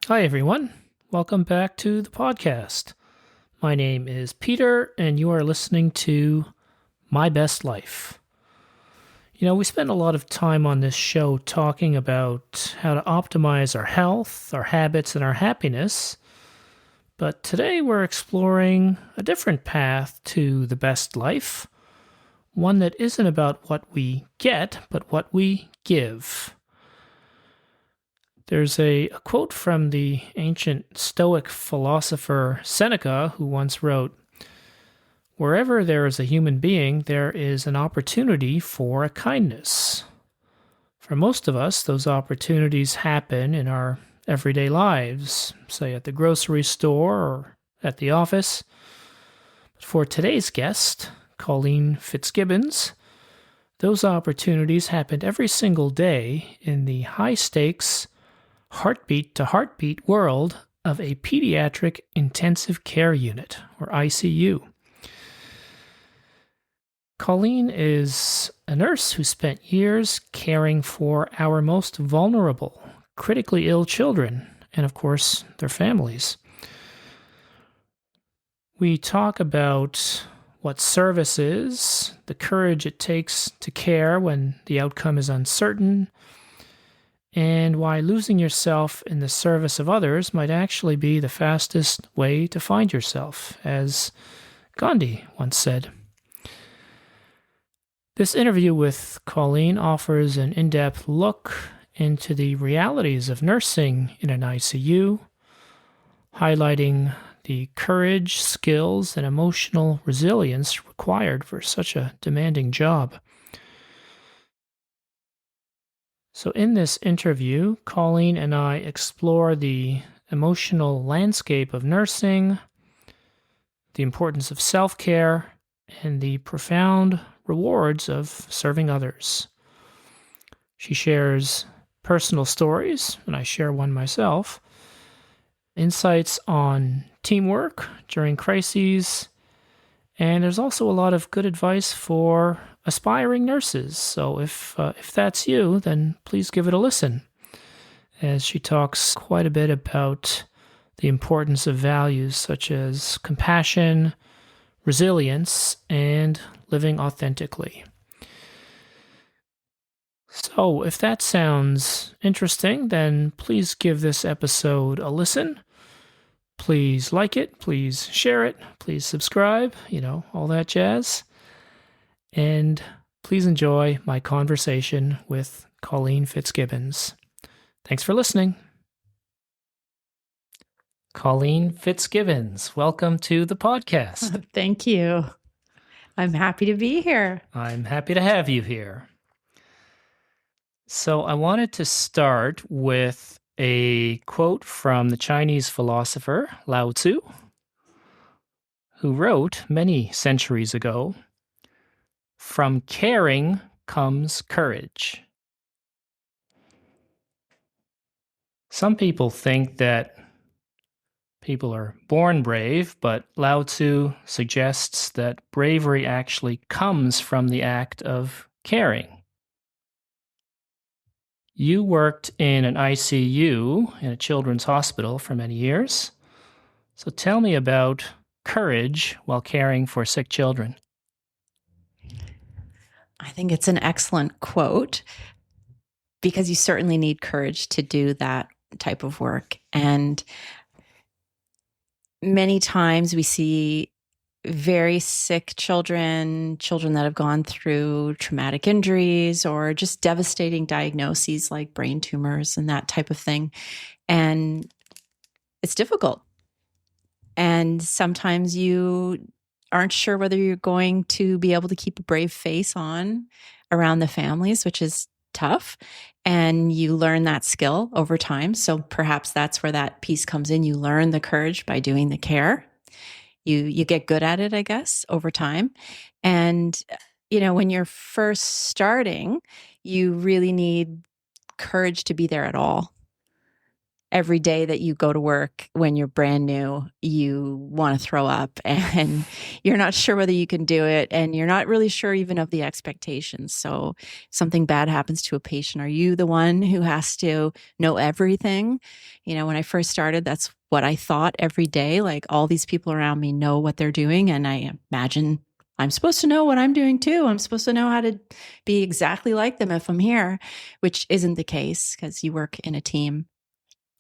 Hi, everyone. Welcome back to the podcast. My name is Peter, and you are listening to My Best Life. We spend a lot of time on this show talking about how to optimize our health, our habits, and our happiness. But today we're exploring a different path to the best life, one that isn't about what we get, but what we give. There's a quote from the ancient Stoic philosopher Seneca, who once wrote, "Wherever there is a human being, there is an opportunity for a kindness." For most of us, those opportunities happen in our everyday lives, say at the grocery store or at the office. But for today's guest, Colleen Fitzgibbons, those opportunities happened every single day in the high-stakes, heartbeat-to-heartbeat world of a pediatric intensive care unit, or ICU. Colleen is a nurse who spent years caring for our most vulnerable, critically ill children, and of course, their families. We talk about what service is, the courage it takes to care when the outcome is uncertain, and why losing yourself in the service of others might actually be the fastest way to find yourself, as Gandhi once said. This interview with Colleen offers an in-depth look into the realities of nursing in an ICU, highlighting the courage, skills, and emotional resilience required for such a demanding job. So in this interview, Colleen and I explore the emotional landscape of nursing, the importance of self-care, and the profound rewards of serving others. She shares personal stories, and I share one myself, insights on teamwork during crises, and there's also a lot of good advice for aspiring nurses. So if that's you, then please give it a listen, as she talks quite a bit about the importance of values such as compassion, resilience, and living authentically. So if that sounds interesting, then please give this episode a listen. Please like it, please share it, please subscribe, all that jazz. And please enjoy my conversation with Colleen Fitzgibbons. Thanks for listening. Colleen Fitzgibbons, welcome to the podcast. Thank you. I'm happy to be here. I'm happy to have you here. So I wanted to start with a quote from the Chinese philosopher Lao Tzu, who wrote many centuries ago, "From caring comes courage." Some people think that people are born brave, but Lao Tzu suggests that bravery actually comes from the act of caring. You worked in an ICU in a children's hospital for many years. So tell me about courage while caring for sick children. I think it's an excellent quote because you certainly need courage to do that type of work. And many times we see very sick children that have gone through traumatic injuries or just devastating diagnoses like brain tumors and that type of thing. And it's difficult. And sometimes you aren't sure whether you're going to be able to keep a brave face on around the families, which is tough. And you learn that skill over time. So perhaps that's where that piece comes in. You learn the courage by doing the care. You get good at it, I guess, over time. And, when you're first starting, you really need courage to be there at all. every day that you go to work when you're brand new, you want to throw up and you're not sure whether you can do it. And you're not really sure even of the expectations. So something bad happens to a patient, are you the one who has to know everything? When I first started, that's what I thought every day. Like, all these people around me know what they're doing. And I imagine I'm supposed to know what I'm doing too. I'm supposed to know how to be exactly like them if I'm here, which isn't the case because you work in a team.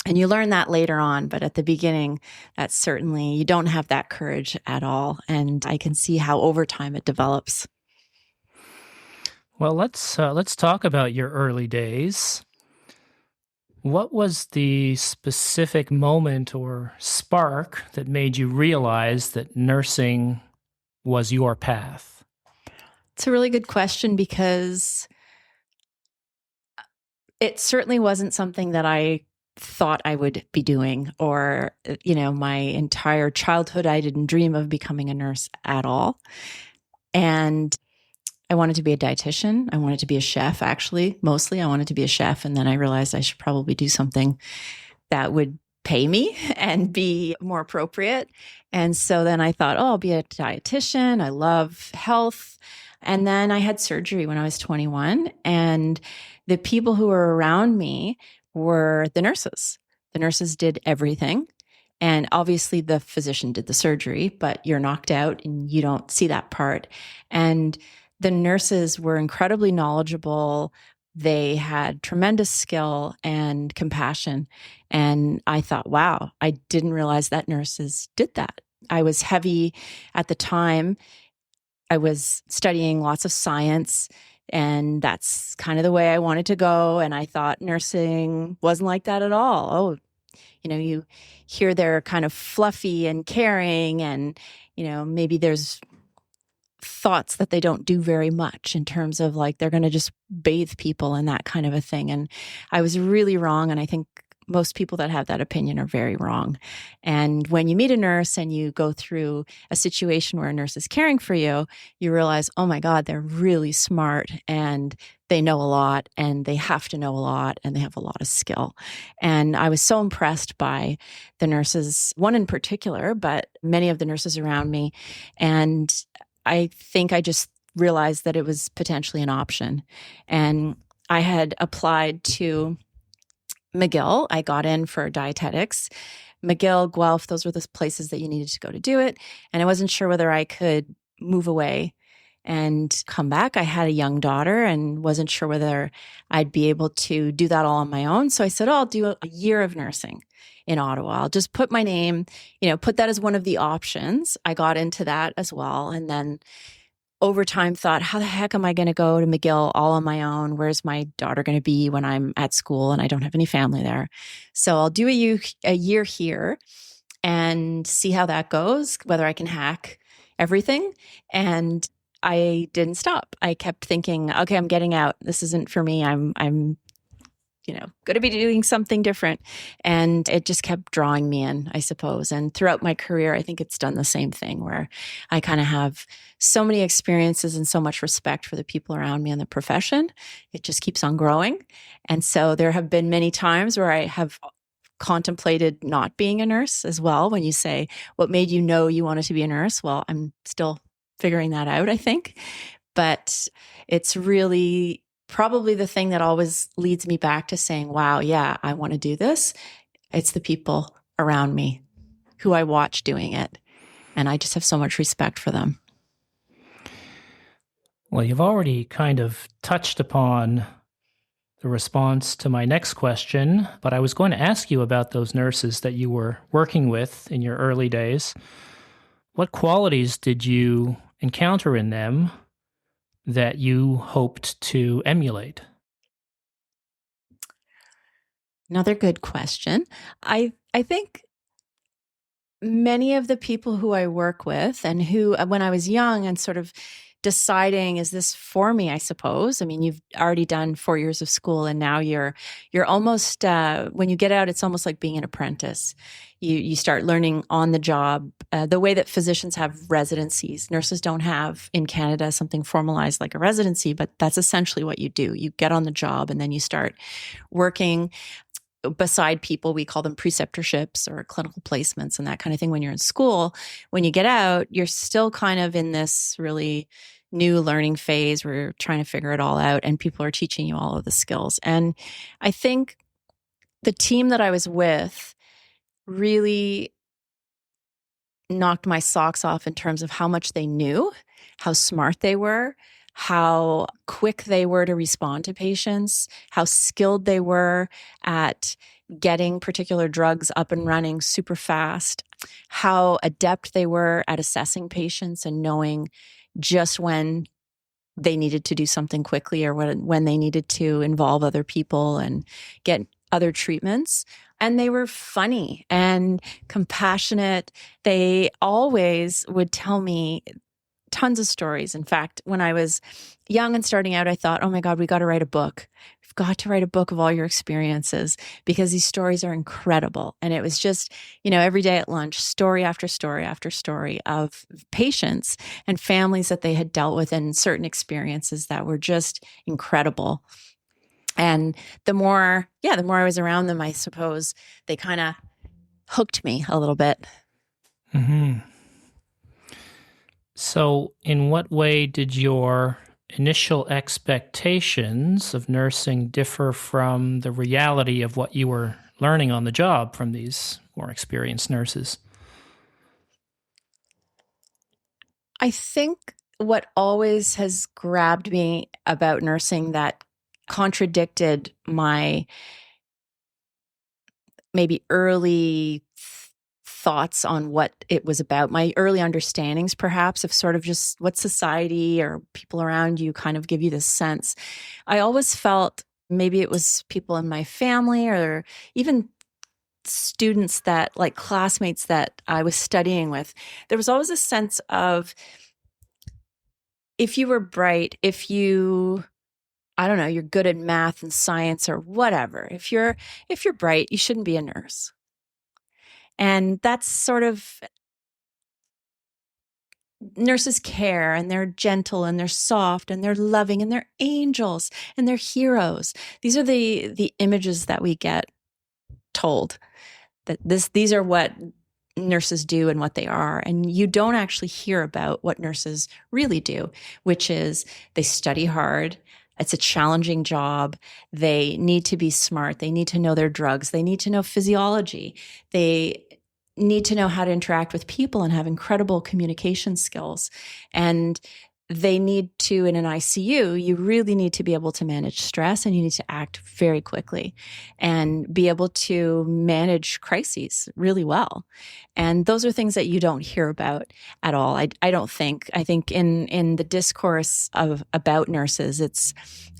And you learn that later on, but at the beginning, that's certainly, you don't have that courage at all. And I can see how over time it develops. Well, let's talk about your early days. What was the specific moment or spark that made you realize that nursing was your path? It's a really good question because it certainly wasn't something that I thought I would be doing, or, my entire childhood, I didn't dream of becoming a nurse at all. And I wanted to be a dietitian. I wanted to be a chef, actually. Mostly, I wanted to be a chef. And then I realized I should probably do something that would pay me and be more appropriate. And so then I thought, I'll be a dietitian. I love health. And then I had surgery when I was 21. And the people who were around me were the nurses. The nurses did everything. And obviously the physician did the surgery, but you're knocked out and you don't see that part. And the nurses were incredibly knowledgeable. They had tremendous skill and compassion. And I thought, wow, I didn't realize that nurses did that. I was heavy at the time. I was studying lots of science, and that's kind of the way I wanted to go. And I thought nursing wasn't like that at all. Oh, you hear they're kind of fluffy and caring, and, maybe there's thoughts that they don't do very much in terms of like they're going to just bathe people and that kind of a thing. And I was really wrong. And I think most people that have that opinion are very wrong. And when you meet a nurse and you go through a situation where a nurse is caring for you, you realize, oh my God, they're really smart and they know a lot and they have to know a lot and they have a lot of skill. And I was so impressed by the nurses, one in particular, but many of the nurses around me. And I think I just realized that it was potentially an option. And I had applied to McGill. I got in for dietetics. McGill, Guelph, those were the places that you needed to go to do it. And I wasn't sure whether I could move away and come back. I had a young daughter and wasn't sure whether I'd be able to do that all on my own. So I said, I'll do a year of nursing in Ottawa. I'll just put my name, put that as one of the options. I got into that as well. And then over time thought, how the heck am I going to go to McGill all on my own? Where's my daughter going to be when I'm at school and I don't have any family there? So I'll do a year here and see how that goes, whether I can hack everything. And I didn't stop. I kept thinking, okay, I'm getting out. This isn't for me. I'm going to be doing something different. And it just kept drawing me in, I suppose. And throughout my career, I think it's done the same thing where I kind of have so many experiences and so much respect for the people around me in the profession. It just keeps on growing. And so there have been many times where I have contemplated not being a nurse as well. When you say, what made you know you wanted to be a nurse? Well, I'm still figuring that out, I think. But it's really probably the thing that always leads me back to saying, wow, yeah, I want to do this. It's the people around me who I watch doing it. And I just have so much respect for them. Well, you've already kind of touched upon the response to my next question, but I was going to ask you about those nurses that you were working with in your early days. What qualities did you encounter in them that you hoped to emulate? Another good question. I think many of the people who I work with and who, when I was young and sort of deciding, is this for me, I suppose? I mean, you've already done 4 years of school and now you're almost, when you get out, it's almost like being an apprentice. You start learning on the job, the way that physicians have residencies. Nurses don't have in Canada something formalized like a residency, but that's essentially what you do. You get on the job and then you start working. beside people. We call them preceptorships or clinical placements and that kind of thing. When you're in school, when you get out, you're still kind of in this really new learning phase where you're trying to figure it all out, and people are teaching you all of the skills. And I think the team that I was with really knocked my socks off in terms of how much they knew, how smart they were, how quick they were to respond to patients, how skilled they were at getting particular drugs up and running super fast, how adept they were at assessing patients and knowing just when they needed to do something quickly or when they needed to involve other people and get other treatments. And they were funny and compassionate. They always would tell me tons of stories. In fact, when I was young and starting out, I thought, oh my God, we got to write a book. We've got to write a book of all your experiences because these stories are incredible. And it was just, every day at lunch, story after story after story of patients and families that they had dealt with and certain experiences that were just incredible. And the more I was around them, I suppose they kind of hooked me a little bit. Mm-hmm. So in what way did your initial expectations of nursing differ from the reality of what you were learning on the job from these more experienced nurses? I think what always has grabbed me about nursing that contradicted my maybe early thoughts on what it was about, my early understandings perhaps of sort of just what society or people around you kind of give you this sense. I always felt maybe it was people in my family or even students that, like classmates that I was studying with, there was always a sense of if you were bright, if you, I don't know, you're good at math and science or whatever, if you're bright, you shouldn't be a nurse. And that's sort of, nurses care and they're gentle and they're soft and they're loving and they're angels and they're heroes. These are the images that we get told, that these are what nurses do and what they are. And you don't actually hear about what nurses really do, which is they study hard. It's a challenging job. They need to be smart. They need to know their drugs. They need to know physiology. They need to know how to interact with people and have incredible communication skills. And they need to, in an ICU, you really need to be able to manage stress and you need to act very quickly and be able to manage crises really well. And those are things that you don't hear about at all. I don't think. I think in the discourse about nurses, it's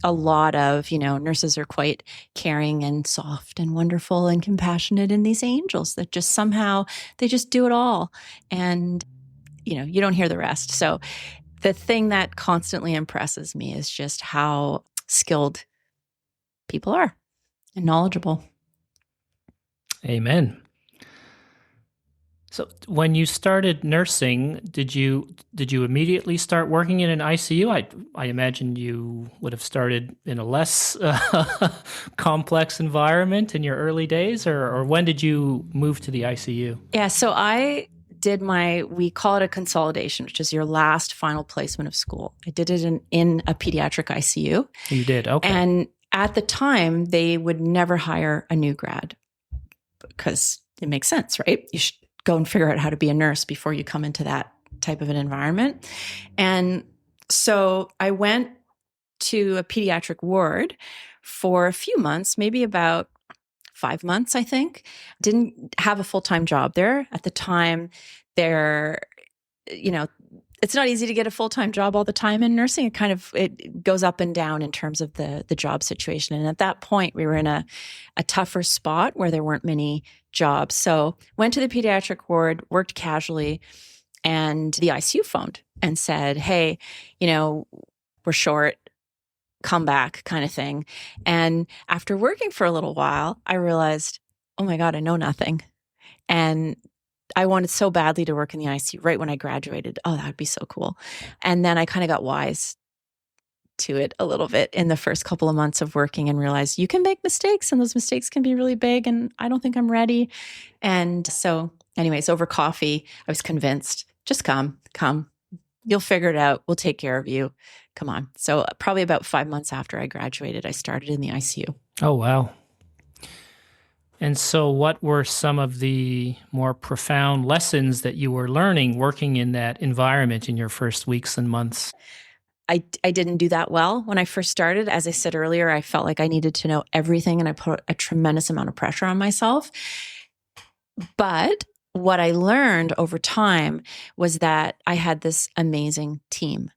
a lot of, nurses are quite caring and soft and wonderful and compassionate and these angels that just somehow, they just do it all. And, you don't hear the rest. So the thing that constantly impresses me is just how skilled people are and knowledgeable. Amen. So when you started nursing, did you immediately start working in an ICU? I imagine you would have started in a less complex environment in your early days, or when did you move to the ICU? Yeah, so I did we call it a consolidation, which is your last final placement of school. I did it in a pediatric ICU. You did, okay. And at the time, they would never hire a new grad because it makes sense, right? You should go and figure out how to be a nurse before you come into that type of an environment. And so I went to a pediatric ward for a few months, maybe about 5 months, I think. Didn't have a full-time job there. At the time, it's not easy to get a full-time job all the time in nursing. It goes up and down in terms of the job situation. And at that point, we were in a tougher spot where there weren't many jobs. So went to the pediatric ward, worked casually, and the ICU phoned and said, hey, we're short, come back kind of thing. And after working for a little while, I realized, oh my God, I know nothing. And I wanted so badly to work in the ICU right when I graduated. Oh, that would be so cool. And then I kind of got wise to it a little bit in the first couple of months of working and realized you can make mistakes and those mistakes can be really big and I don't think I'm ready. And so anyways, over coffee, I was convinced, just come. You'll figure it out. We'll take care of you. Come on. So probably about 5 months after I graduated, I started in the ICU. Oh, wow. And so what were some of the more profound lessons that you were learning working in that environment in your first weeks and months? I didn't do that well when I first started. As I said earlier, I felt like I needed to know everything and I put a tremendous amount of pressure on myself. But what I learned over time was that I had this amazing team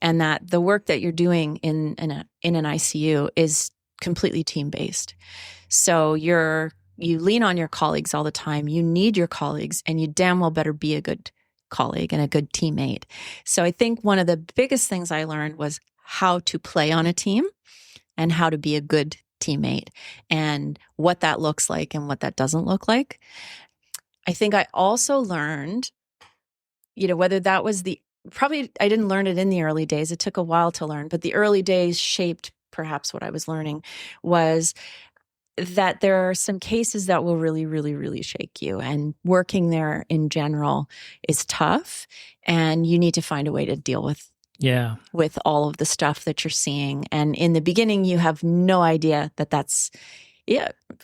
and that the work that you're doing in an ICU is completely team-based. So you lean on your colleagues all the time. You need your colleagues and you damn well better be a good colleague and a good teammate. So I think one of the biggest things I learned was how to play on a team and how to be a good teammate and what that looks like and what that doesn't look like. I think I also learned, whether that was probably I didn't learn it in the early days. It took a while to learn, but the early days shaped perhaps what I was learning was that there are some cases that will really, really, really shake you. And working there in general is tough. And you need to find a way to deal with all of the stuff that you're seeing. And in the beginning, you have no idea that's,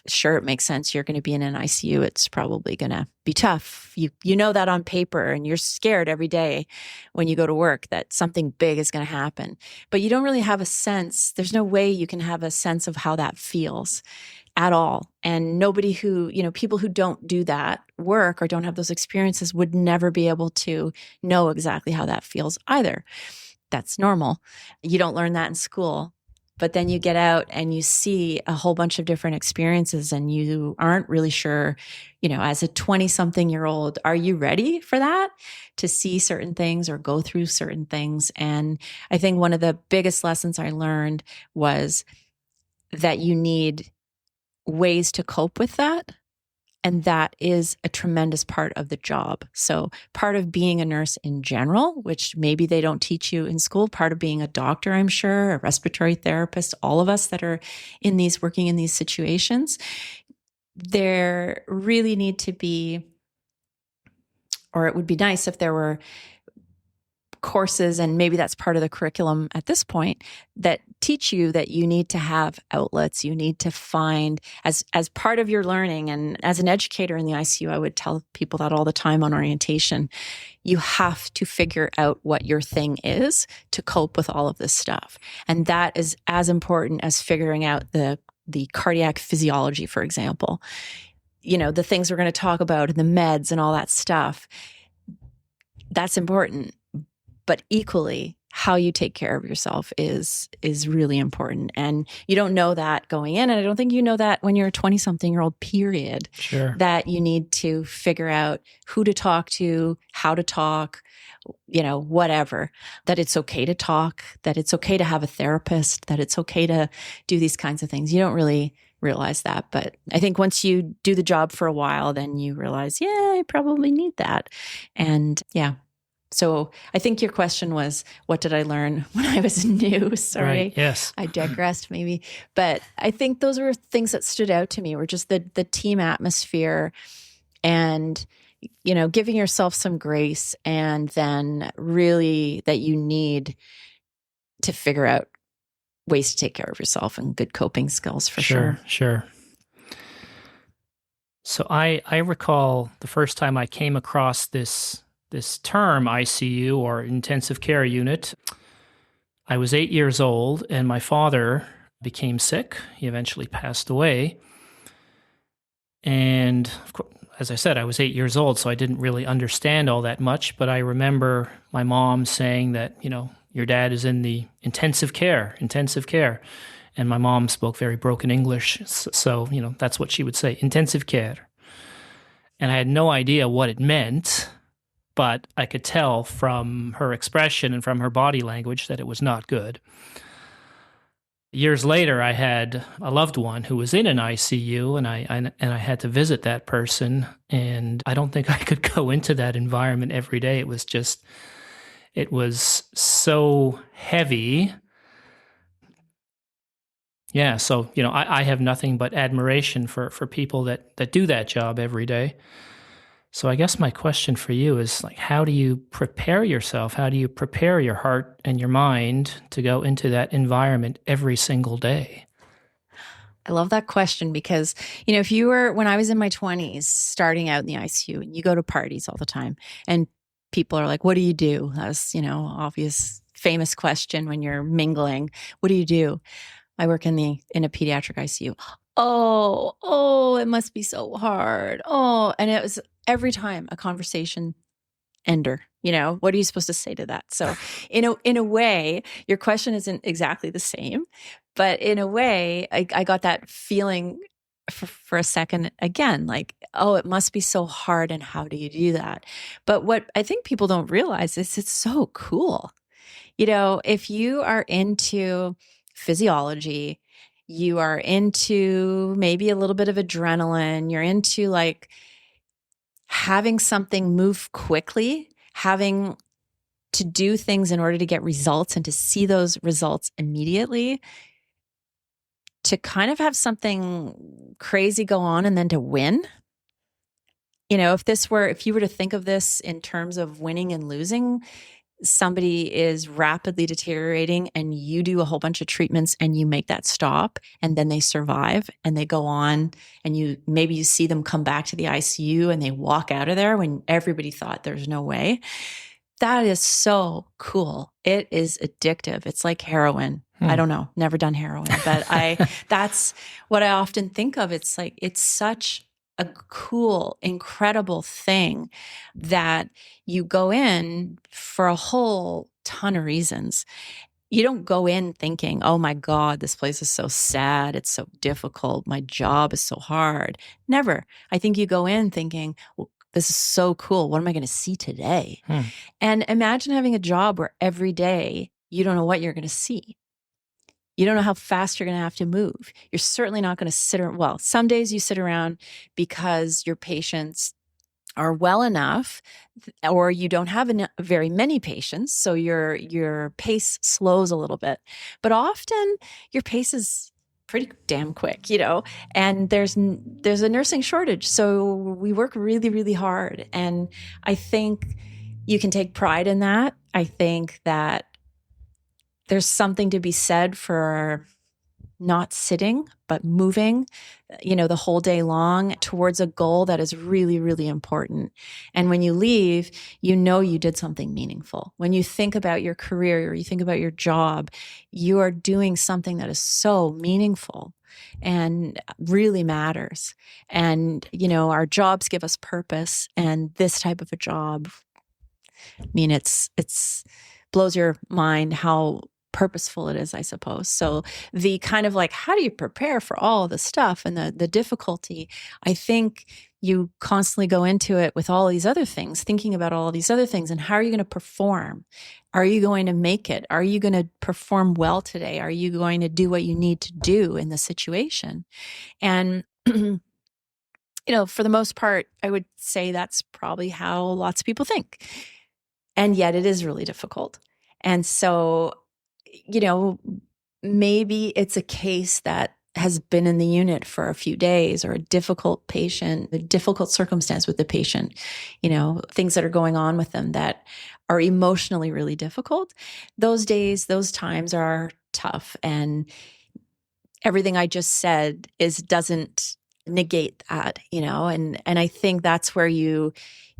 sure, it makes sense. You're going to be in an ICU. It's probably going to be tough. You know that on paper and you're scared every day when you go to work that something big is going to happen. But you don't really have a sense. There's no way you can have a sense of how that feels at all. And nobody people who don't do that work or don't have those experiences would never be able to know exactly how that feels either. That's normal. You don't learn that in school. But then you get out and you see a whole bunch of different experiences and you aren't really sure, as a 20-something-year-old, are you ready for that? To see certain things or go through certain things. And I think one of the biggest lessons I learned was that you need ways to cope with that. And that is a tremendous part of the job. So part of being a nurse in general, which maybe they don't teach you in school, part of being a doctor, I'm sure, a respiratory therapist, all of us that are working in these situations, there really need to be, or it would be nice if there were courses, and maybe that's part of the curriculum at this point, that teach you that you need to have outlets. You need to find, as part of your learning, and as an educator in the ICU, I would tell people that all the time on orientation, you have to figure out what your thing is to cope with all of this stuff. And that is as important as figuring out the cardiac physiology, for example. The things we're going to talk about, and the meds and all that stuff. That's important. But equally, how you take care of yourself is really important. And you don't know that going in. And I don't think you know that when you're a 20-something-year-old, period. Sure. That you need to figure out who to talk to, how to talk, whatever. That it's okay to talk, that it's okay to have a therapist, that it's okay to do these kinds of things. You don't really realize that. But I think once you do the job for a while, then you realize, I probably need that. And so I think your question was, what did I learn when I was new? Sorry. Right, yes. I digressed maybe. But I think those were things that stood out to me, were just the team atmosphere and, giving yourself some grace, and then really that you need to figure out ways to take care of yourself and good coping skills for sure. Sure. So I recall the first time I came across this term ICU, or intensive care unit. I was 8 years old and my father became sick. He eventually passed away. And of course, as I said, I was 8 years old, so I didn't really understand all that much. But I remember my mom saying that, your dad is in the intensive care. And my mom spoke very broken English. So, that's what she would say, intensive care. And I had no idea what it meant. But I could tell from her expression and from her body language that it was not good. Years later, I had a loved one who was in an ICU, and I had to visit that person. And I don't think I could go into that environment every day. It was so heavy Yeah, so I have nothing but admiration for people that do that job every day. So I guess my question for you is like, how do you prepare yourself? How do you prepare your heart and your mind to go into that environment every single day? I love that question because, if you were, when I was in my 20s, starting out in the ICU, and you go to parties all the time, and people are like, what do you do? That's, obvious, famous question when you're mingling. What do you do? I work in a pediatric ICU. Oh, it must be so hard. Oh, and it was every time a conversation ender. What are you supposed to say to that? So in a way, your question isn't exactly the same, but in a way, I got that feeling for a second again, like, oh, it must be so hard. And how do you do that? But what I think people don't realize is it's so cool. If you are into physiology, you are into maybe a little bit of adrenaline, you're into like having something move quickly, having to do things in order to get results and to see those results immediately, to kind of have something crazy go on and then to win. If you were to think of this in terms of winning and losing, somebody is rapidly deteriorating and you do a whole bunch of treatments and you make that stop, and then they survive and they go on, and you see them come back to the ICU and they walk out of there when everybody thought there's no way. That is so cool. It is addictive. It's like heroin. I don't know, never done heroin, but that's what I often think of. It's like, it's such a cool, incredible thing that you go in for a whole ton of reasons. You don't go in thinking, oh my God, this place is so sad. It's so difficult. My job is so hard. Never. I think you go in thinking, well, this is so cool. What am I going to see today? And imagine having a job where every day you don't know what you're going to see. You don't know how fast you're going to have to move. You're certainly not going to sit around. Well, some days you sit around because your patients are well enough, or you don't have very many patients, so your pace slows a little bit. But often your pace is pretty damn quick, and there's a nursing shortage, so we work really, really hard. And I think you can take pride in that. I think that there's something to be said for not sitting, but moving, the whole day long towards a goal that is really, really important. And when you leave, you did something meaningful. When you think about your career or you think about your job, you are doing something that is so meaningful and really matters. And, our jobs give us purpose, and this type of a job, I mean, it's blows your mind how purposeful it is, I suppose. So the kind of like, how do you prepare for all the stuff and the difficulty? I think you constantly go into it with all these other things, thinking about all these other things. And how are you going to perform? Are you going to make it? Are you going to perform well today? Are you going to do what you need to do in the situation? And for the most part, I would say that's probably how lots of people think. And yet it is really difficult. And so, maybe it's a case that has been in the unit for a few days, or a difficult patient, a difficult circumstance with the patient, things that are going on with them that are emotionally really difficult. Those days, those times are tough. And everything I just said doesn't negate that, and I think that's where you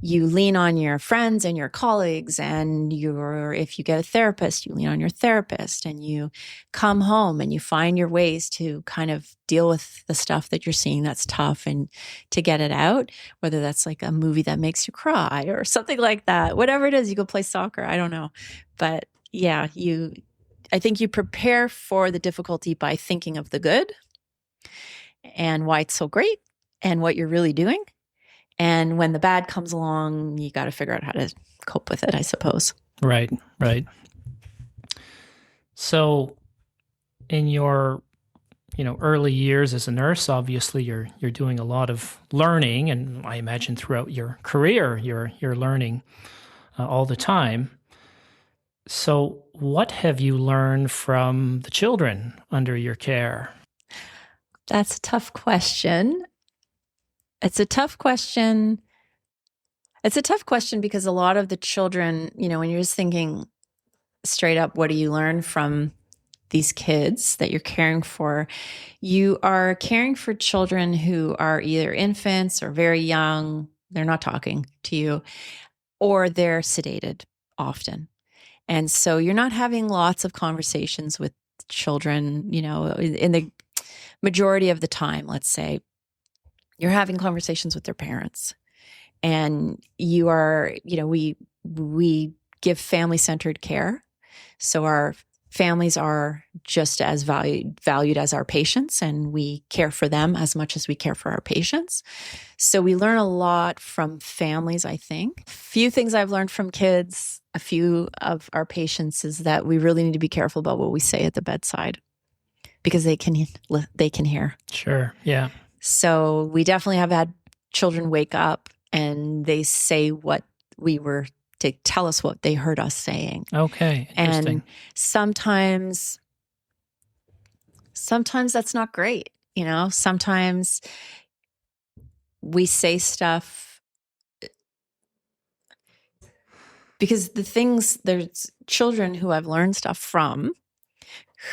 lean on your friends and your colleagues, and if you get a therapist, you lean on your therapist, and you come home and you find your ways to kind of deal with the stuff that you're seeing that's tough, and to get it out, whether that's like a movie that makes you cry or something like that, whatever it is, you go play soccer, I don't know. But yeah, I think you prepare for the difficulty by thinking of the good and why it's so great and what you're really doing. And when the bad comes along, you got to figure out how to cope with it, I suppose. Right. So in your, early years as a nurse, obviously you're doing a lot of learning, and I imagine throughout your career, you're learning all the time. So what have you learned from the children under your care? That's a tough question. It's a tough question. It's a tough question because a lot of the children, when you're just thinking straight up, what do you learn from these kids that you're caring for? You are caring for children who are either infants or very young. They're not talking to you, or they're sedated often. And so you're not having lots of conversations with children, in the majority of the time, let's say. You're having conversations with their parents. And you are, we give family-centered care. So our families are just as valued as our patients, and we care for them as much as we care for our patients. So we learn a lot from families, I think. A few things I've learned from kids, a few of our patients, is that we really need to be careful about what we say at the bedside because they can hear. Sure. Yeah. So we definitely have had children wake up and they say what we were to tell us what they heard us saying. Okay. Interesting. And sometimes that's not great. Sometimes we say stuff because there's children who I've learned stuff from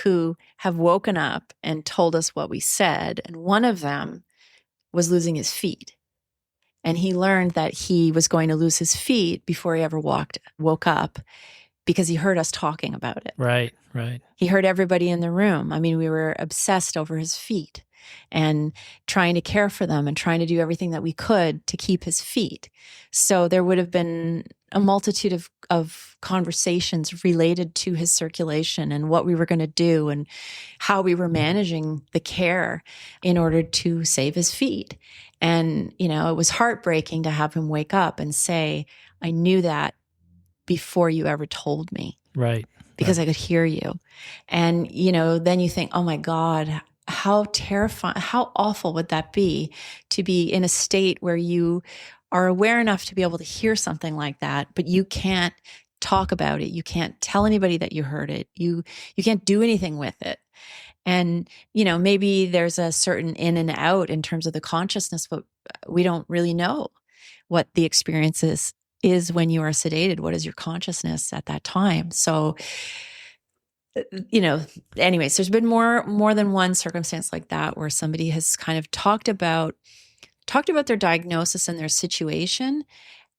who have woken up and told us what we said. And one of them was losing his feet. And he learned that he was going to lose his feet before he ever woke up because he heard us talking about it. Right, right. He heard everybody in the room. I mean, we were obsessed over his feet and trying to care for them and trying to do everything that we could to keep his feet. So there would have been a multitude of conversations related to his circulation and what we were going to do and how we were managing the care in order to save his feet. And, it was heartbreaking to have him wake up and say, I knew that before you ever told me. Right. Because I could hear you. And, then you think, oh my God, how terrifying, how awful would that be to be in a state where you are aware enough to be able to hear something like that, but you can't talk about it. You can't tell anybody that you heard it. You can't do anything with it. And, maybe there's a certain in and out in terms of the consciousness, but we don't really know what the experience is when you are sedated. What is your consciousness at that time? So, anyways, there's been more than one circumstance like that where somebody has kind of talked about their diagnosis and their situation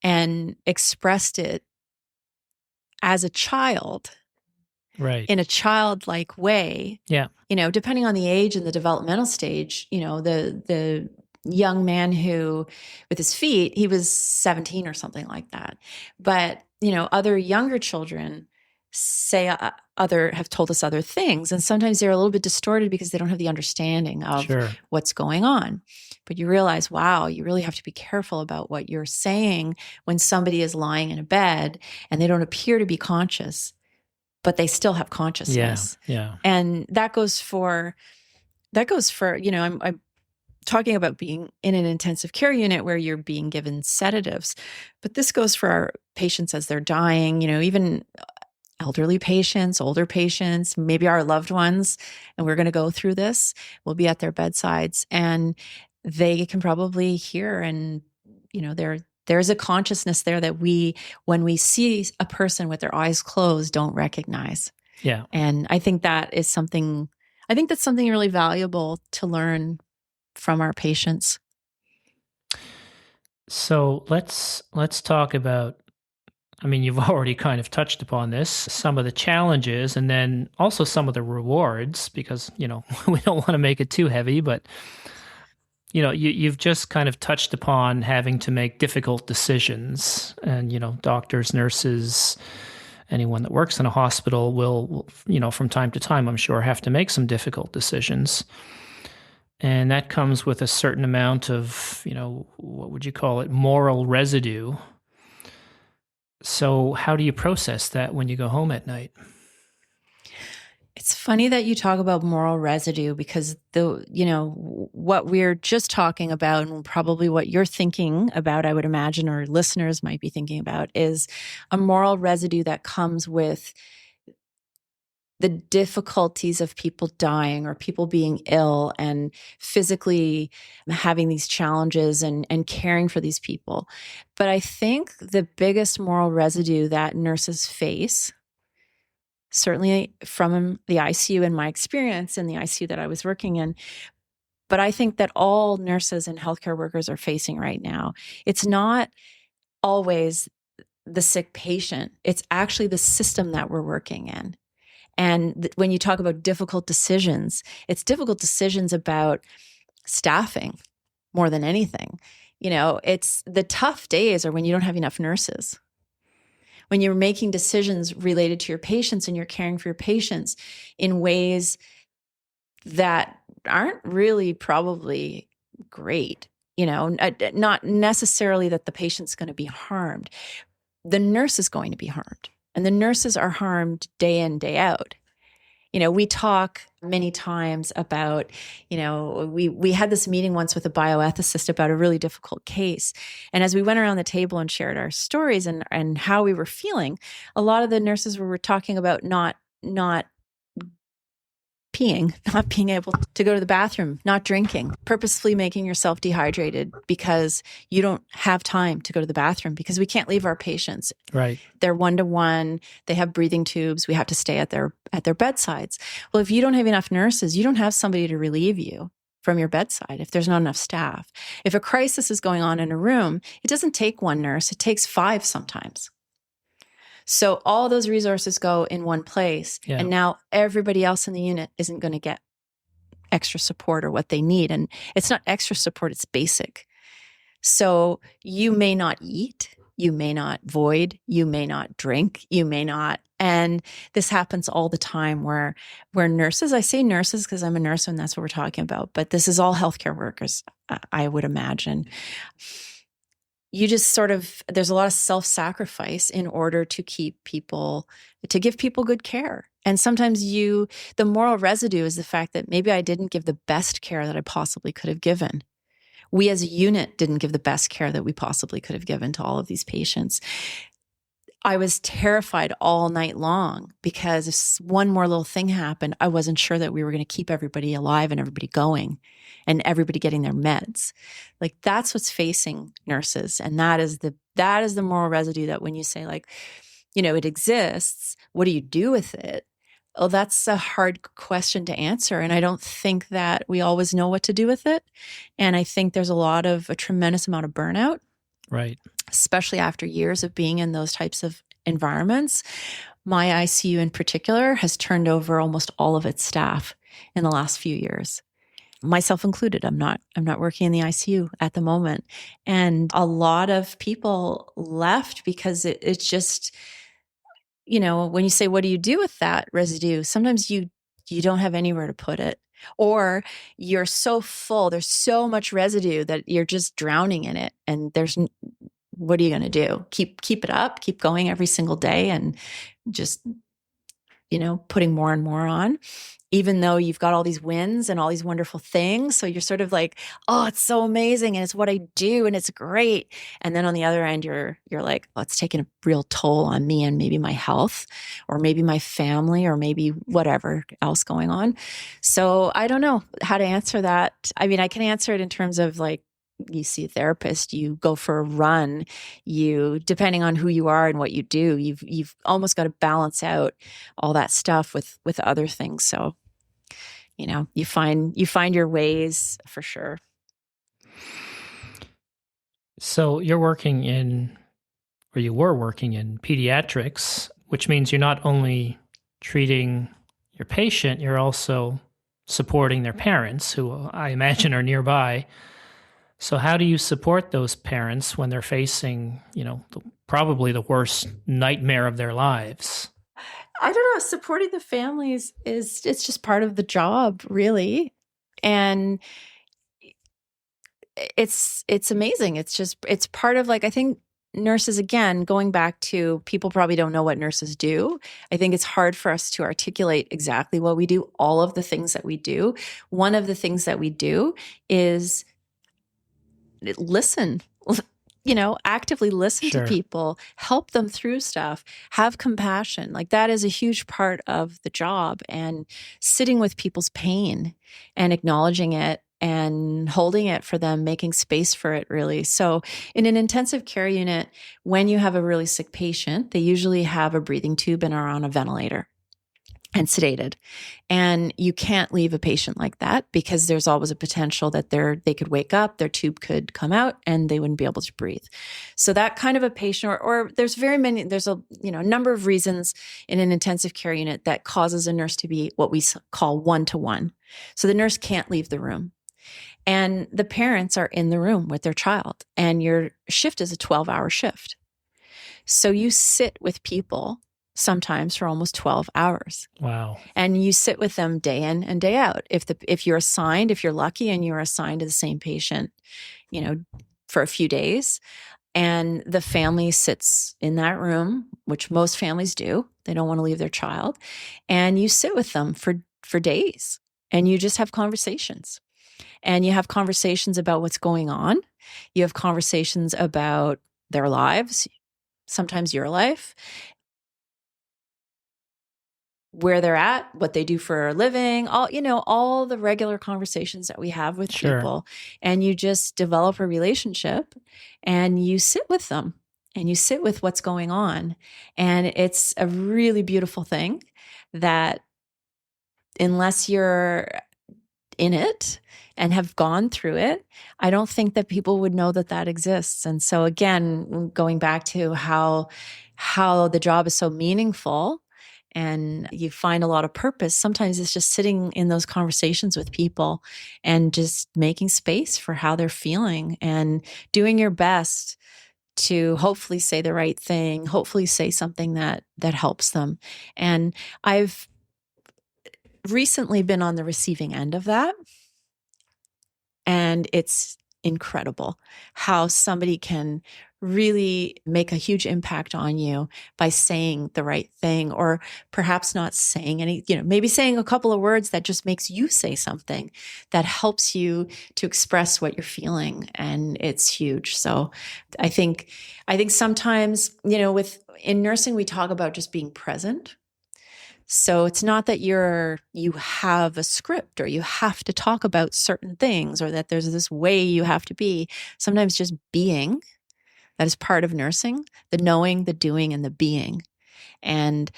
and expressed it as a child. Right. In a childlike way. Yeah. Depending on the age and the developmental stage, the young man who with his feet, he was 17 or something like that. But, other younger children have told us other things. And sometimes they're a little bit distorted because they don't have the understanding of what's going on. But you realize, wow, you really have to be careful about what you're saying when somebody is lying in a bed and they don't appear to be conscious, but they still have consciousness. Yeah. And that goes for, I'm talking about being in an intensive care unit where you're being given sedatives, but this goes for our patients as they're dying, even elderly patients, older patients, maybe our loved ones, and we're going to go through this. We'll be at their bedsides and they can probably hear and, there's a consciousness there that when we see a person with their eyes closed, don't recognize. Yeah. And I think that's something really valuable to learn from our patients. So let's talk about, you've already kind of touched upon this, some of the challenges and then also some of the rewards because, we don't want to make it too heavy, but you've just kind of touched upon having to make difficult decisions and, doctors, nurses, anyone that works in a hospital will, from time to time, I'm sure, have to make some difficult decisions. And that comes with a certain amount of, what would you call it, moral residue. So how do you process that when you go home at night? It's funny that you talk about moral residue because what we're just talking about and probably what you're thinking about, I would imagine, or listeners might be thinking about, is a moral residue that comes with the difficulties of people dying or people being ill and physically having these challenges and caring for these people. But I think the biggest moral residue that nurses face, certainly from the ICU in my experience in the ICU that I was working in, but I think that all nurses and healthcare workers are facing right now, it's not always the sick patient. It's actually the system that we're working in. And when you talk about difficult decisions, it's difficult decisions about staffing more than anything. It's the tough days are when you don't have enough nurses. When you're making decisions related to your patients and you're caring for your patients in ways that aren't really probably great, not necessarily that the patient's going to be harmed. The nurse is going to be harmed. And the nurses are harmed day in, day out. We talk many times about, we had this meeting once with a bioethicist about a really difficult case. And as we went around the table and shared our stories and how we were feeling, a lot of the nurses were talking about not peeing, not being able to go to the bathroom, not drinking, purposefully making yourself dehydrated because you don't have time to go to the bathroom because we can't leave our patients. Right. They're 1-to-1. They have breathing tubes. We have to stay at their bedsides. Well, if you don't have enough nurses, you don't have somebody to relieve you from your bedside if there's not enough staff. If a crisis is going on in a room, it doesn't take one nurse. It takes 5 sometimes. So all those resources go in one place. Yeah. And now everybody else in the unit isn't going to get extra support or what they need. And it's not extra support, it's basic. So you may not eat, you may not void, you may not drink, you may not. And this happens all the time where nurses, I say nurses because I'm a nurse and that's what we're talking about, but this is all healthcare workers, I would imagine. You just there's a lot of self-sacrifice in order to give people good care. And sometimes the moral residue is the fact that maybe I didn't give the best care that I possibly could have given. We as a unit didn't give the best care that we possibly could have given to all of these patients. I was terrified all night long because if one more little thing happened, I wasn't sure that we were going to keep everybody alive and everybody going and everybody getting their meds. Like that's what's facing nurses. And that is the moral residue that when you say it exists, what do you do with it? Oh, that's a hard question to answer. And I don't think that we always know what to do with it. And I think there's a tremendous amount of burnout. Right. Especially after years of being in those types of environments. My ICU in particular has turned over almost all of its staff in the last few years, myself included. I'm not working in the ICU at the moment. And a lot of people left because it's just, when you say, what do you do with that residue? Sometimes you don't have anywhere to put it. Or you're so full, there's so much residue that you're just drowning in it. And what are you going to do? Keep it up, keep going every single day and just, putting more and more on, even though you've got all these wins and all these wonderful things. So you're sort of like, oh, it's so amazing. And it's what I do. And it's great. And then on the other end, you're like, oh, it's taking a real toll on me and maybe my health or maybe my family or maybe whatever else going on. So I don't know how to answer that. I mean, I can answer it in terms of you see a therapist, you go for a run, depending on who you are and what you do, you've almost got to balance out all that stuff with other things. So, you find your ways for sure. So you were working in pediatrics, which means you're not only treating your patient, you're also supporting their parents, who I imagine are nearby. So how do you support those parents when they're facing, probably the worst nightmare of their lives? I don't know. Supporting the families it's just part of the job, really. And it's amazing. It's part of I think nurses, again, going back to people probably don't know what nurses do. I think it's hard for us to articulate exactly what we do, all of the things that we do. One of the things that we do is listen. actively listen to Sure. people, help them through stuff, have compassion. Like that is a huge part of the job, and sitting with people's pain and acknowledging it and holding it for them, making space for it, really. So in an intensive care unit, when you have a really sick patient, they usually have a breathing tube and are on a ventilator and sedated. And you can't leave a patient like that, because there's always a potential that they could wake up, their tube could come out, and they wouldn't be able to breathe. So that kind of a patient, or there's a number of reasons in an intensive care unit that causes a nurse to be what we call one-to-one. So the nurse can't leave the room. And the parents are in the room with their child, and your shift is a 12-hour shift. So you sit with people sometimes for almost 12 hours. Wow. And you sit with them day in and day out. If you're lucky and you're assigned to the same patient, for a few days, and the family sits in that room, which most families do, they don't want to leave their child, and you sit with them for days, and you just have conversations. And you have conversations about what's going on. You have conversations about their lives, sometimes your life, where they're at, what they do for a living, all the regular conversations that we have with people. And you just develop a relationship, and you sit with them, and you sit with what's going on. And it's a really beautiful thing that, unless you're in it and have gone through it, I don't think that people would know that exists. And so again, going back to how the job is so meaningful, and you find a lot of purpose, sometimes it's just sitting in those conversations with people and just making space for how they're feeling, and doing your best to hopefully say the right thing, hopefully say something that helps them. And I've recently been on the receiving end of that, and it's incredible how somebody can really make a huge impact on you by saying the right thing, or perhaps not saying any, maybe saying a couple of words that just makes you say something that helps you to express what you're feeling. And it's huge. So I think sometimes, in nursing, we talk about just being present. So it's not that you have a script, or you have to talk about certain things, or that there's this way you have to be. Sometimes just being, that is part of nursing, the knowing, the doing, and the being. And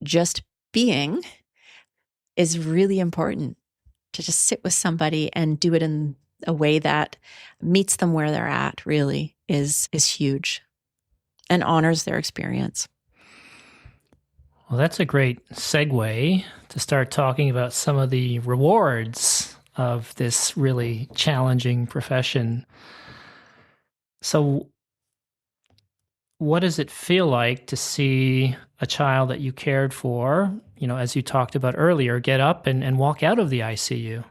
just being is really important, to just sit with somebody and do it in a way that meets them where they're at, really is huge, and honors their experience. Well, that's a great segue to start talking about some of the rewards of this really challenging profession. So, what does it feel like to see a child that you cared for, as you talked about earlier, get up and walk out of the ICU?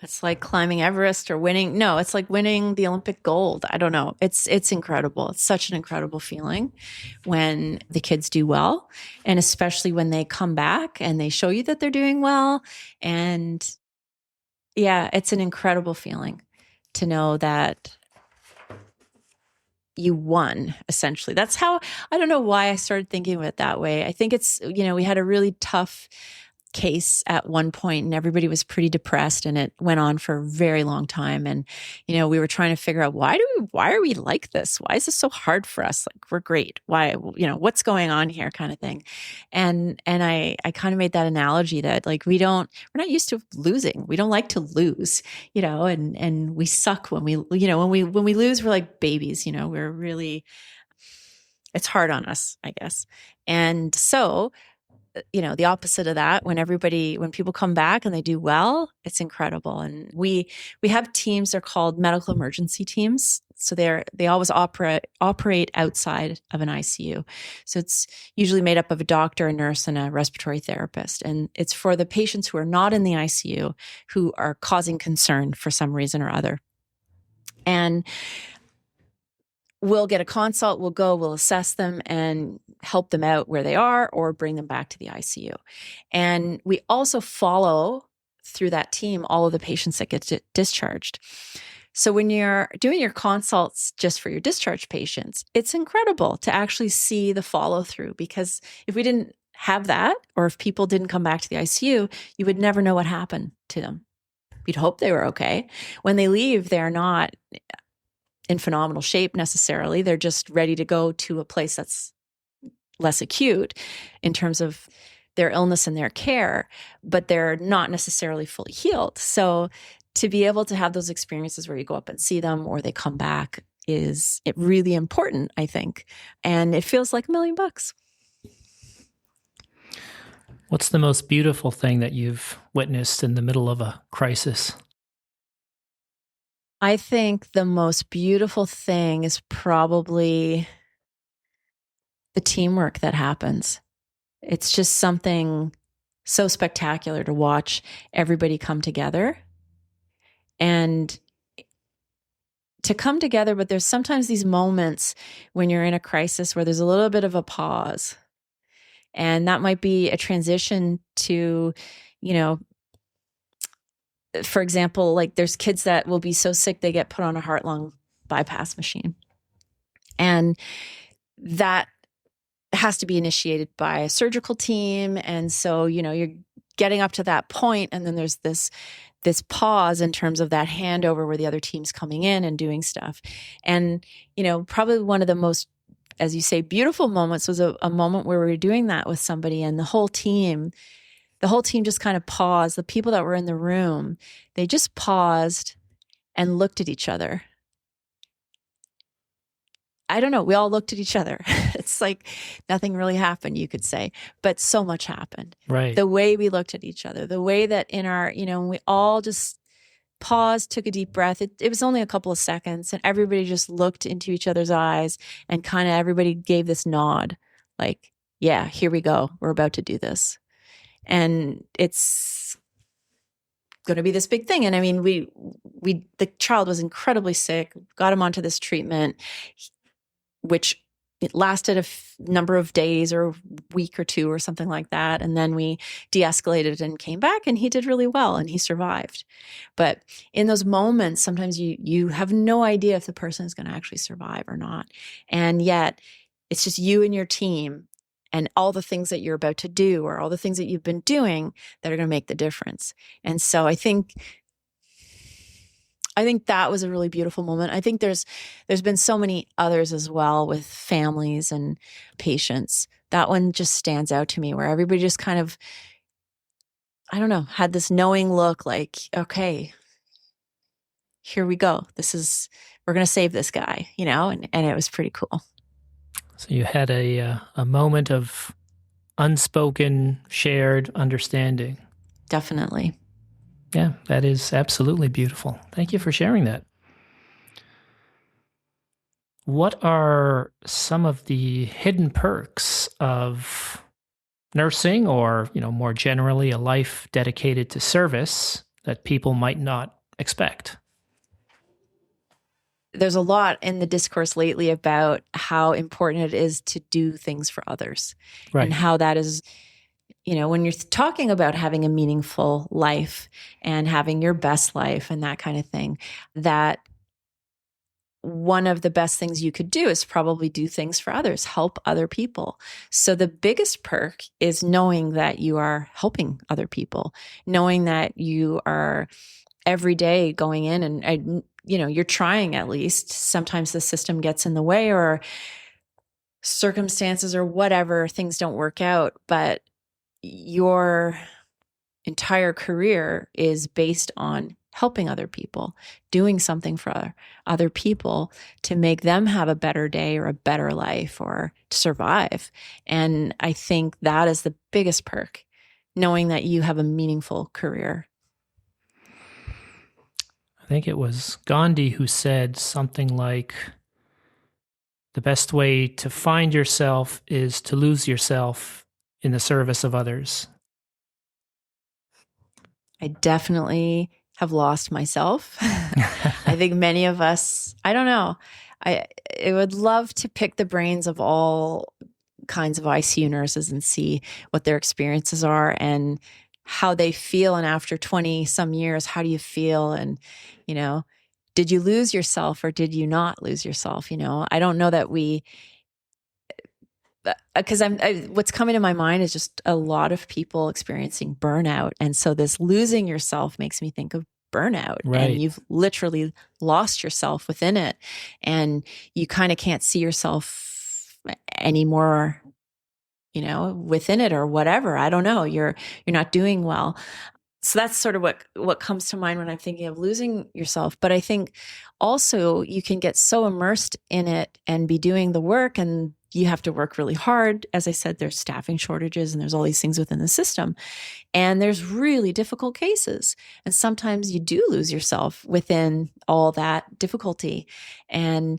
It's like climbing Everest or winning. No, it's like winning the Olympic gold. I don't know. It's incredible. It's such an incredible feeling when the kids do well, and especially when they come back and they show you that they're doing well. And yeah, it's an incredible feeling to know that you won, essentially. That's how, I don't know why I started thinking of it that way. I think it's, we had a really tough case at one point, and everybody was pretty depressed, and it went on for a very long time. And, we were trying to figure out why are we like this? Why is this so hard for us? Like, we're great. Why, what's going on here, kind of thing. And I kind of made that analogy that, like, we're not used to losing. We don't like to lose, and we suck when we lose, we're like babies, we're really, it's hard on us, I guess. And so, the opposite of that, when people come back and they do well, it's incredible. And we have teams, they're called medical emergency teams. So they always operate outside of an ICU. So it's usually made up of a doctor, a nurse, and a respiratory therapist. And it's for the patients who are not in the ICU, who are causing concern for some reason or other. And we'll get a consult, we'll assess them and help them out where they are, or bring them back to the ICU. And we also follow through that team all of the patients that get discharged. So when you're doing your consults just for your discharge patients, it's incredible to actually see the follow through, because if we didn't have that, or if people didn't come back to the ICU, you would never know what happened to them. You'd hope they were okay. When they leave, they're not in phenomenal shape necessarily. They're just ready to go to a place that's less acute in terms of their illness and their care, but they're not necessarily fully healed. So to be able to have those experiences where you go up and see them or they come back is really important, I think. And it feels like $1 million. What's the most beautiful thing that you've witnessed in the middle of a crisis? I think the most beautiful thing is probably the teamwork that happens. It's just something so spectacular to watch everybody come together and to come together. But there's sometimes these moments when you're in a crisis where there's a little bit of a pause. And that might be a transition to, for example, like there's kids that will be so sick they get put on a heart-lung bypass machine. And that has to be initiated by a surgical team. And so, you're getting up to that point, and then there's this pause in terms of that handover where the other team's coming in and doing stuff. And, probably one of the most, as you say, beautiful moments was a moment where we were doing that with somebody, and the whole team just kind of paused. The people that were in the room, they just paused and looked at each other. I don't know. We all looked at each other. It's like nothing really happened, you could say, but so much happened. Right. The way we looked at each other, the way that in our, we all just paused, took a deep breath. It was only a couple of seconds, and everybody just looked into each other's eyes, and kind of everybody gave this nod, like, yeah, here we go. We're about to do this. And it's going to be this big thing. And I mean, the child was incredibly sick, got him onto this treatment, which it lasted a number of days or a week or two or something like that. And then we de-escalated and came back, and he did really well and he survived. But in those moments, sometimes you have no idea if the person is going to actually survive or not. And yet it's just you and your team and all the things that you're about to do or all the things that you've been doing that are going to make the difference. And so I think that was a really beautiful moment. I think there's been so many others as well with families and patients. That one just stands out to me, where everybody just kind of, I don't know, had this knowing look like, okay, here we go. We're going to save this guy, and it was pretty cool. So you had a moment of unspoken, shared understanding. Definitely. Yeah, that is absolutely beautiful. Thank you for sharing that. What are some of the hidden perks of nursing, or, more generally, a life dedicated to service that people might not expect? There's a lot in the discourse lately about how important it is to do things for others. Right. And how that is, when you're talking about having a meaningful life and having your best life and that kind of thing, that one of the best things you could do is probably do things for others, help other people. So the biggest perk is knowing that you are helping other people, knowing that you are every day going in and you're trying at least. Sometimes the system gets in the way, or circumstances or whatever, things don't work out, but your entire career is based on helping other people, doing something for other people to make them have a better day or a better life or to survive. And I think that is the biggest perk, knowing that you have a meaningful career. I think it was Gandhi who said something like, the best way to find yourself is to lose yourself in the service of others. I definitely have lost myself. I think many of us, I don't know. I would love to pick the brains of all kinds of ICU nurses and see what their experiences are and how they feel. And after 20 some years, how do you feel? And, did you lose yourself or did you not lose yourself? I don't know that because what's coming to my mind is just a lot of people experiencing burnout. And so this losing yourself makes me think of burnout. Right. And you've literally lost yourself within it. And you kind of can't see yourself anymore, within it or whatever. I don't know. You're not doing well. So that's sort of what comes to mind when I'm thinking of losing yourself. But I think also you can get so immersed in it and be doing the work, and you have to work really hard. As I said, there's staffing shortages and there's all these things within the system. And there's really difficult cases. And sometimes you do lose yourself within all that difficulty. And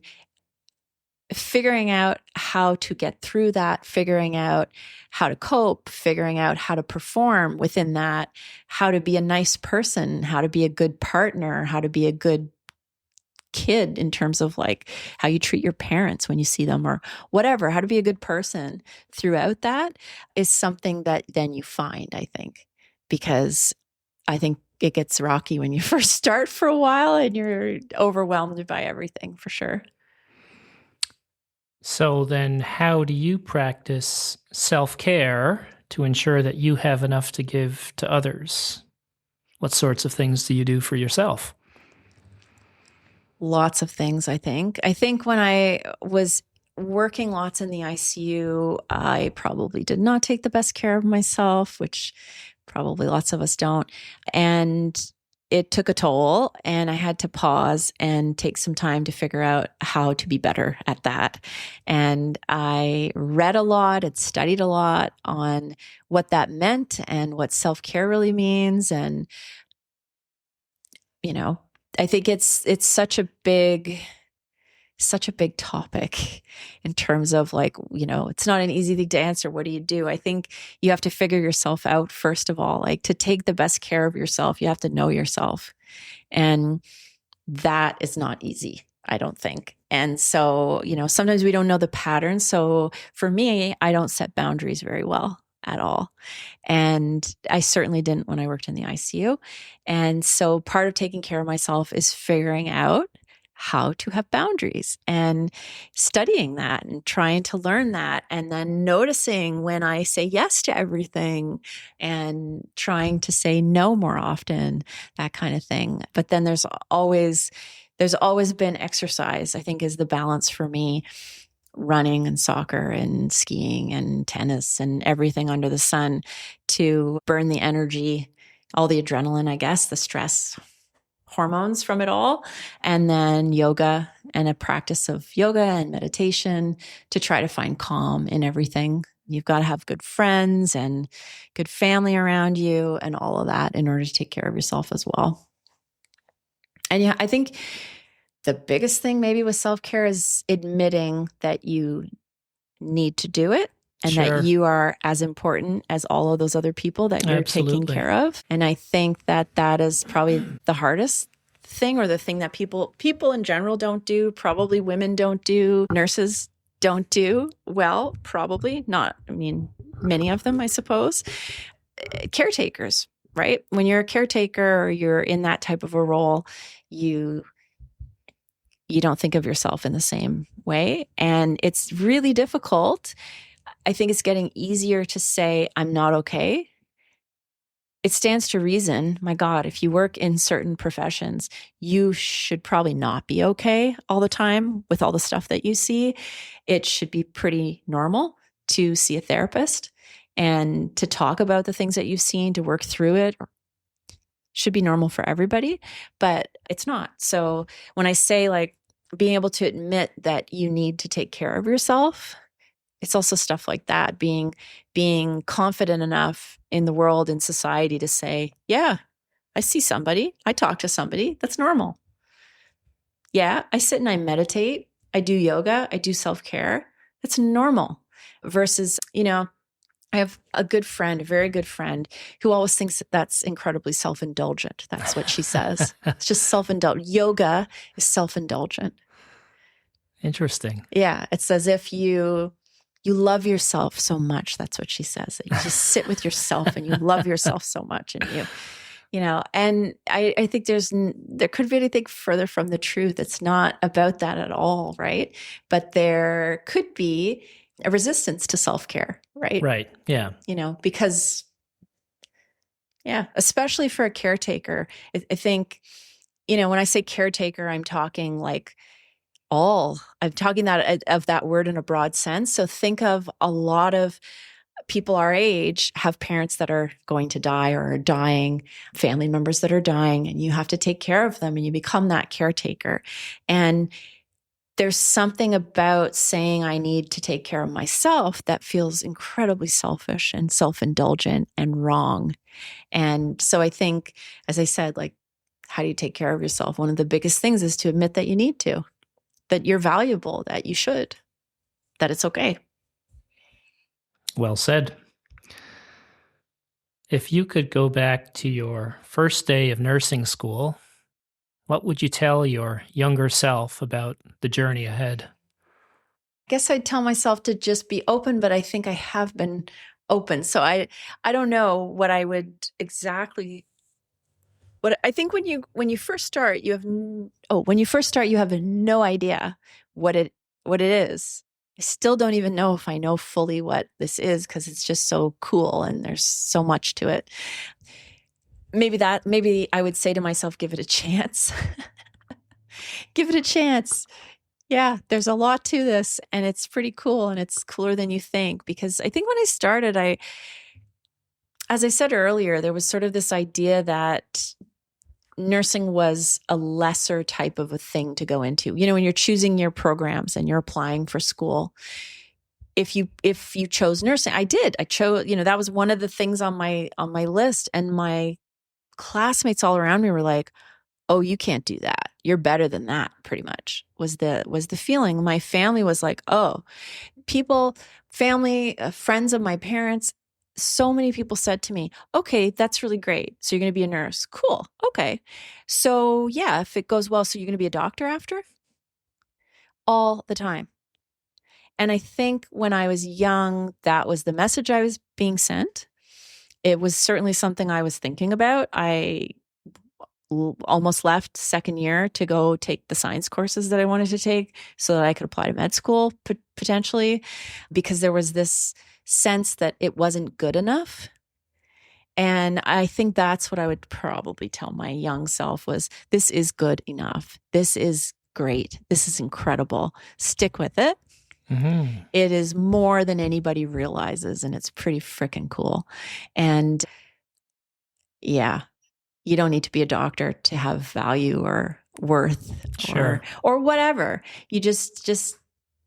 figuring out how to get through that, figuring out how to cope, figuring out how to perform within that, how to be a nice person, how to be a good partner, how to be a good kid in terms of like how you treat your parents when you see them or whatever, how to be a good person throughout that is something that then you find, I think, because I think it gets rocky when you first start for a while and you're overwhelmed by everything, for sure. So then how do you practice self-care to ensure that you have enough to give to others? What sorts of things do you do for yourself? Lots of things, I think. I think when I was working lots in the ICU, I probably did not take the best care of myself, which probably lots of us don't. And it took a toll, and I had to pause and take some time to figure out how to be better at that. And I read a lot and studied a lot on what that meant and what self-care really means. And, I think it's such a big topic in terms of like, it's not an easy thing to answer. What do you do? I think you have to figure yourself out, first of all. Like, to take the best care of yourself, you have to know yourself. And that is not easy, I don't think. And so, sometimes we don't know the patterns. So for me, I don't set boundaries very well at all. And I certainly didn't when I worked in the ICU. And so part of taking care of myself is figuring out how to have boundaries and studying that and trying to learn that, and then noticing when I say yes to everything and trying to say no more often, that kind of thing. But then there's always been exercise, I think, is the balance for me. Running and soccer and skiing and tennis and everything under the sun to burn the energy, all the adrenaline, I guess, the stress hormones from it all. And then yoga and a practice of yoga and meditation to try to find calm in everything. You've got to have good friends and good family around you and all of that in order to take care of yourself as well. And yeah, I think the biggest thing maybe with self-care is admitting that you need to do it and Sure. that you are as important as all of those other people that you're taking care of. And I think that is probably the hardest thing, or the thing that people in general don't do, probably women don't do, nurses don't do well, probably not. I mean, many of them, I suppose. Caretakers, right? When you're a caretaker or you're in that type of a role, you don't think of yourself in the same way. And it's really difficult. I think it's getting easier to say, I'm not okay. It stands to reason, my God, if you work in certain professions, you should probably not be okay all the time with all the stuff that you see. It should be pretty normal to see a therapist and to talk about the things that you've seen, to work through it. Should be normal for everybody, but it's not. So when I say like being able to admit that you need to take care of yourself, it's also stuff like that, being confident enough in the world, in society, to say, yeah, I see somebody, I talk to somebody, that's normal. Yeah, I sit and I meditate, I do yoga, I do self-care, that's normal. Versus, I have a good friend, a very good friend, who always thinks that that's incredibly self-indulgent. That's what she says. It's just self-indulgent. Yoga is self-indulgent. Interesting. Yeah, it's as if you love yourself so much. That's what she says. You just sit with yourself and you love yourself so much, and And I think there could be anything further from the truth. It's not about that at all, right? But there could be a resistance to self-care, right? Right. Yeah. Because, yeah, especially for a caretaker, I think, when I say caretaker, I'm talking I'm talking of that word in a broad sense. So think of a lot of people our age have parents that are going to die or are dying, family members that are dying, and you have to take care of them and you become that caretaker. And there's something about saying I need to take care of myself that feels incredibly selfish and self-indulgent and wrong. And so I think, as I said, how do you take care of yourself? One of the biggest things is to admit that you need to, that you're valuable, that you should, that it's okay. Well said. If you could go back to your first day of nursing school, what would you tell your younger self about the journey ahead? I guess I'd tell myself to just be open, but I think I have been open. So I don't know what I would exactly. What I think when you first start, you have no idea what it is. I still don't even know if I know fully what this is because it's just so cool and there's so much to it. Maybe I would say to myself, give it a chance. Give it a chance. Yeah, there's a lot to this and it's pretty cool and it's cooler than you think, because I think when I started, as I said earlier, there was sort of this idea that nursing was a lesser type of a thing to go into. When you're choosing your programs and you're applying for school, if you chose nursing, I chose, that was one of the things on my list, and my classmates all around me were like, "Oh, you can't do that. You're better than that," pretty much was the feeling. My family was like, "Oh, family, friends of my parents, so many people said to me, okay, that's really great. So you're going to be a nurse. Cool. Okay. So yeah, if it goes well, so you're going to be a doctor after?" All the time. And I think when I was young, that was the message I was being sent. It was certainly something I was thinking about. I almost left second year to go take the science courses that I wanted to take so that I could apply to med school potentially, because there was this sense that it wasn't good enough. And I think that's what I would probably tell my young self was, this is good enough. This is great. This is incredible. Stick with it. Mm-hmm. It is more than anybody realizes, and it's pretty freaking cool. And yeah, you don't need to be a doctor to have value or worth. Sure. or whatever. You just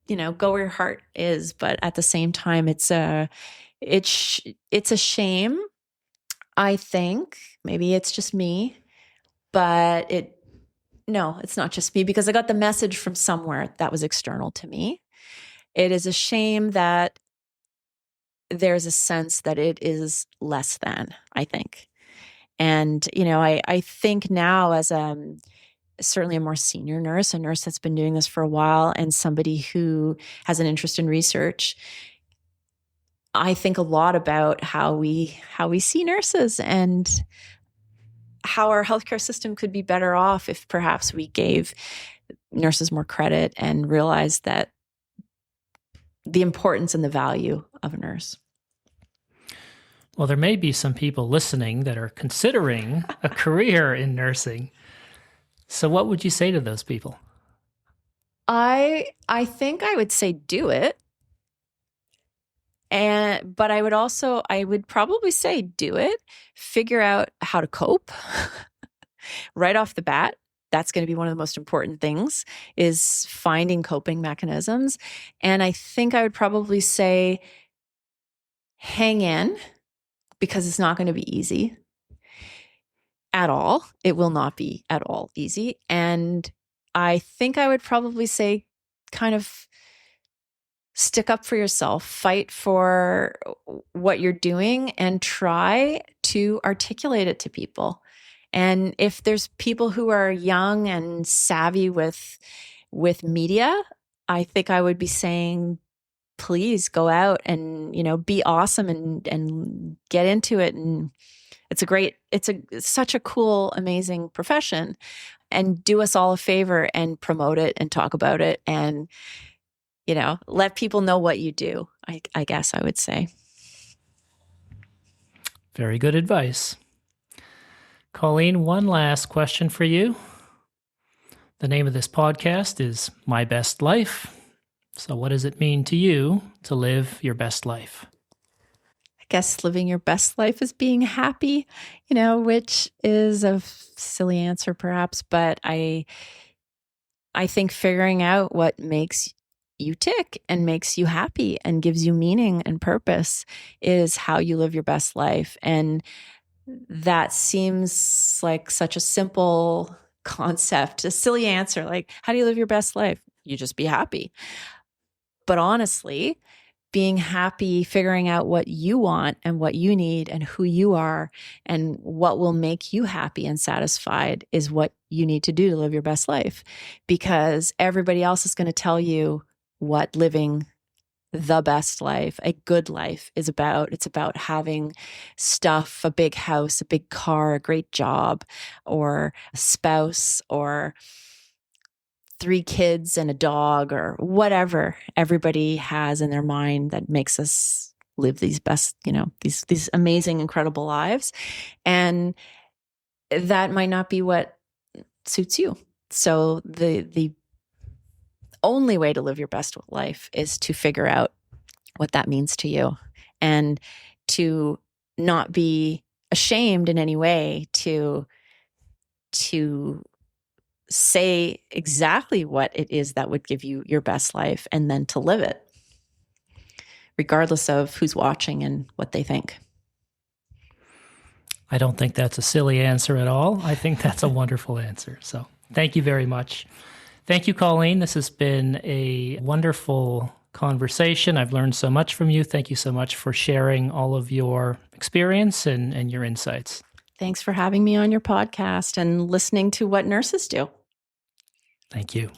go where your heart is. But at the same time, it's a shame. I think maybe it's just me, but it's not just me, because I got the message from somewhere that was external to me. It is a shame that there's a sense that it is less than, I think. And, I think now as certainly a more senior nurse, a nurse that's been doing this for a while, and somebody who has an interest in research, I think a lot about how we see nurses and how our healthcare system could be better off if perhaps we gave nurses more credit and realized that the importance and the value of a nurse. Well, there may be some people listening that are considering a career in nursing. So what would you say to those people? I think I would say do it. But I would probably say do it, figure out how to cope right off the bat. That's going to be one of the most important things, is finding coping mechanisms. And I think I would probably say hang in, because it's not going to be easy at all. It will not be at all easy. And I think I would probably say kind of stick up for yourself, fight for what you're doing, and try to articulate it to people. And if there's people who are young and savvy with media, I think I would be saying, please go out and, be awesome and get into it. And it's such a cool, amazing profession, and do us all a favor and promote it and talk about it and, let people know what you do, I guess I would say. Very good advice. Colleen, one last question for you. The name of this podcast is My Best Life. So what does it mean to you to live your best life? I guess living your best life is being happy, which is a silly answer perhaps, but I think figuring out what makes you tick and makes you happy and gives you meaning and purpose is how you live your best life. And that seems like such a simple concept, a silly answer. Like, how do you live your best life? You just be happy. But honestly, being happy, figuring out what you want and what you need and who you are and what will make you happy and satisfied is what you need to do to live your best life, because everybody else is going to tell you what living the best life, a good life, is about. It's about having stuff, a big house, a big car, a great job, or a spouse, or 3 kids and a dog, or whatever everybody has in their mind that makes us live these best, these amazing, incredible lives. And that might not be what suits you. So the only way to live your best life is to figure out what that means to you, and to not be ashamed in any way to say exactly what it is that would give you your best life, and then to live it, regardless of who's watching and what they think. I don't think that's a silly answer at all. I think that's a wonderful answer. So thank you very much. Thank you, Colleen. This has been a wonderful conversation. I've learned so much from you. Thank you so much for sharing all of your experience and your insights. Thanks for having me on your podcast and listening to what nurses do. Thank you.